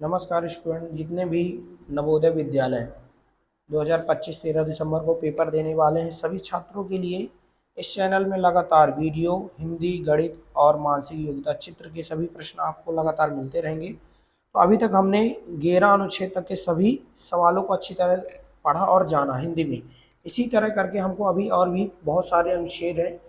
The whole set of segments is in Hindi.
नमस्कार स्टूडेंट, जितने भी नवोदय विद्यालय 2025 13 दिसंबर को पेपर देने वाले हैं, सभी छात्रों के लिए इस चैनल में लगातार वीडियो हिंदी, गणित और मानसिक योग्यता चित्र के सभी प्रश्न आपको लगातार मिलते रहेंगे। तो अभी तक हमने 11 अनुच्छेद तक के सभी सवालों को अच्छी तरह पढ़ा और जाना हिंदी में। इसी तरह करके हमको अभी और भी बहुत सारे अनुच्छेद हैं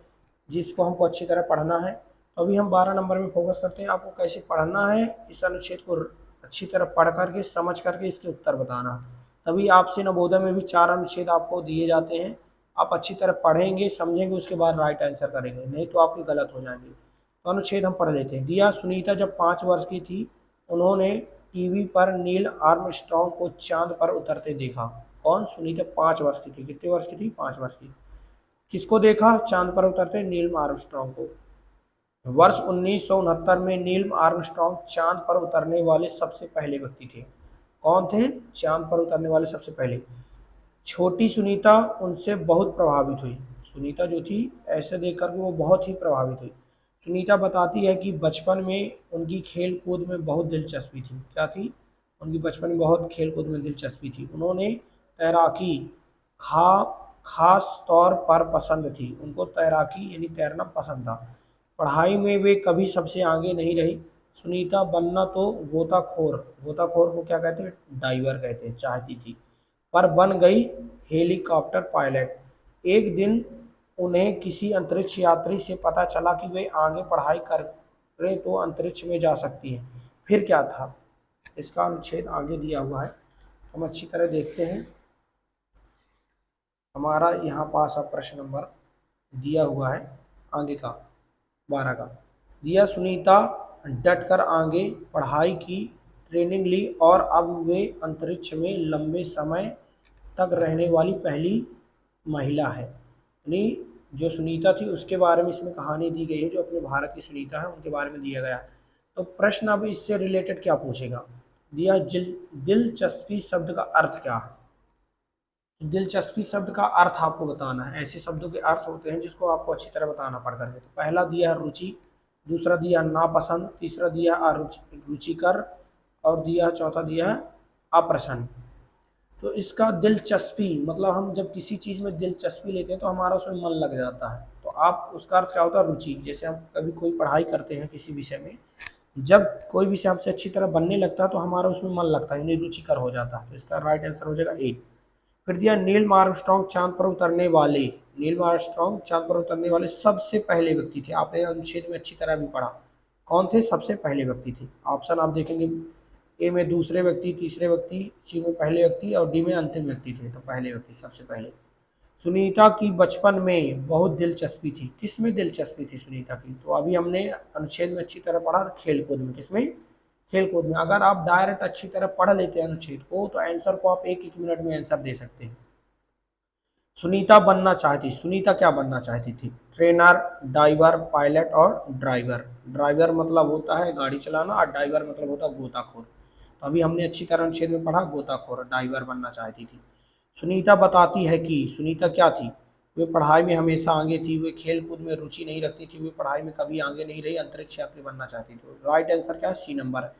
जिसको हमको अच्छी तरह पढ़ना है। तो अभी हम 12 नंबर में फोकस करते हैं। आपको कैसे पढ़ना है, इस अनुच्छेद को अच्छी तरह पढ़ करके समझ करके इसके उत्तर बताना। तभी आपसे नवोदय में भी 4 अनुच्छेद आपको दिए जाते हैं। आप अच्छी तरह पढ़ेंगे, समझेंगे, उसके बाद राइट आंसर करेंगे, नहीं तो आपके गलत हो जाएंगे। तो अनुच्छेद हम पढ़ लेते हैं। दिया, सुनीता जब 5 वर्ष की थी उन्होंने टीवी पर नील आर्मस्ट्रांग को चांद पर उतरते देखा। कौन? सुनीता 5 वर्ष की थी। कितने वर्ष की थी? 5 वर्ष की। किसको देखा चांद पर उतरते? नील आर्मस्ट्रांग को। वर्ष 1969 में नील आर्मस्ट्रांग चांद पर उतरने वाले सबसे पहले व्यक्ति थे। कौन थे चांद पर उतरने वाले सबसे पहले? छोटी सुनीता उनसे बहुत प्रभावित हुई। सुनीता जो थी, ऐसे देखकर के वो बहुत ही प्रभावित हुई। सुनीता बताती है कि बचपन में उनकी खेल कूद में बहुत दिलचस्पी थी। क्या थी? उनकी बचपन में बहुत खेल कूद में दिलचस्पी थी। उन्होंने तैराकी खा खास तौर पर पसंद थी। उनको तैराकी यानी तैरना पसंद था। पढ़ाई में वे कभी सबसे आगे नहीं रही। सुनीता बनना तो गोताखोर गोताखोर को क्या कहते हैं? डाइवर कहते हैं, चाहती थी, पर बन गई हेलीकॉप्टर पायलट। एक दिन उन्हें किसी अंतरिक्ष यात्री से पता चला कि वे आगे पढ़ाई करें तो अंतरिक्ष में जा सकती हैं। फिर क्या था? इसका अनुच्छेद आगे दिया हुआ है, हम अच्छी तरह देखते हैं। हमारा यहाँ पास अब प्रश्न नंबर दिया हुआ है आगे का 12 का। दिया, सुनीता डटकर आगे पढ़ाई की ट्रेनिंग ली और अब वे अंतरिक्ष में लंबे समय तक रहने वाली पहली महिला है। यानी जो सुनीता थी उसके बारे में इसमें कहानी दी गई है, जो अपने भारत की सुनीता है उनके बारे में दिया गया है। तो प्रश्न अब इससे रिलेटेड क्या पूछेगा? दिया, दिलचस्पी शब्द का अर्थ क्या है? दिलचस्पी शब्द का अर्थ आपको बताना है। ऐसे शब्दों के अर्थ होते हैं जिसको आपको अच्छी तरह बताना पड़ करके। तो पहला दिया है रुचि, दूसरा दिया नापसंद, तीसरा दिया रुचिकर, और दिया चौथा दिया है अप्रसन्न। तो इसका दिलचस्पी मतलब हम जब किसी चीज़ में दिलचस्पी लेते हैं तो हमारा उसमें मन लग जाता है। तो आप उसका अर्थ क्या होता है? रुचि। जैसे हम कभी कोई पढ़ाई करते हैं किसी विषय में, जब कोई विषय हमसे अच्छी तरह बनने लगता है तो हमारा उसमें मन लगता है, यानी रुचिकर हो जाता है। तो इसका राइट आंसर हो जाएगा ए। फिर दिया, नील आर्मस्ट्रांग चांद पर उतरने वाले। नील आर्मस्ट्रांग चांद पर उतरने वाले सबसे पहले व्यक्ति थे। आपने अनुच्छेद में अच्छी तरह भी पढ़ा। कौन थे सबसे पहले व्यक्ति थे? ऑप्शन आप देखेंगे, ए में दूसरे व्यक्ति, तीसरे व्यक्ति, सी में पहले व्यक्ति और डी में अंतिम व्यक्ति थे। तो पहले व्यक्ति सबसे पहले। सुनीता की बचपन में बहुत दिलचस्पी थी। किसमें दिलचस्पी थी सुनीता की? तो अभी हमने अनुच्छेद में अच्छी तरह पढ़ा, खेल कूद में। किसमें? खेल कूद में। अगर आप डायरेक्ट अच्छी तरह पढ़ लेते हैं अनुच्छेद को तो आंसर को आप एक एक मिनट में आंसर दे सकते हैं। सुनीता बनना चाहती, सुनीता क्या बनना चाहती थी? ट्रेनर, डाइवर, पायलट और ड्राइवर। ड्राइवर मतलब होता है गाड़ी चलाना और डाइवर मतलब होता है गोताखोर। तो अभी हमने अच्छी तरह अनुच्छेद में पढ़ा, गोताखोर डाइवर बनना चाहती थी। सुनीता बताती है कि सुनीता क्या थी? वे पढ़ाई में हमेशा आगे थी, वे खेल कूद में रुचि नहीं रखती थी, वे पढ़ाई में कभी आगे नहीं रही, अंतरिक्ष यात्री बनना चाहती थी। राइट आंसर क्या है? सी नंबर है।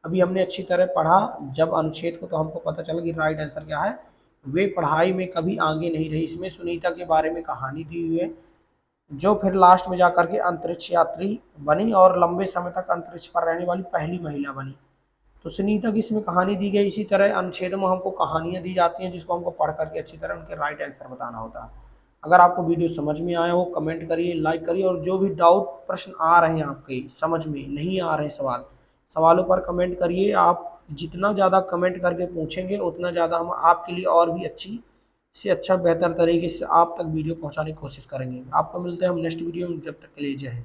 अभी हमने अच्छी तरह पढ़ा जब अनुच्छेद को, तो हमको पता चला कि राइट आंसर क्या है? वे पढ़ाई में कभी आगे नहीं रही। इसमें सुनीता के बारे में कहानी दी हुई है, जो फिर लास्ट में जाकर के अंतरिक्ष यात्री बनी और लंबे समय तक अंतरिक्ष पर रहने वाली पहली महिला बनी। तो सुनीता की इसमें कहानी दी गई। इसी तरह अनुच्छेदों में हमको कहानियां दी जाती हैं जिसको हमको पढ़ करके अच्छी तरह उनके राइट आंसर बताना होता है। अगर आपको वीडियो समझ में आया हो, कमेंट करिए, लाइक करिए, और जो भी डाउट प्रश्न आ रहे हैं आपके समझ में नहीं आ रहे सवालों पर कमेंट करिए। आप जितना ज़्यादा कमेंट करके पूछेंगे उतना ज़्यादा हम आपके लिए और भी अच्छी से अच्छा बेहतर तरीके से आप तक वीडियो पहुंचाने की कोशिश करेंगे। आपको मिलते हैं हम नेक्स्ट वीडियो में, जब तक के लिए जय हिंद।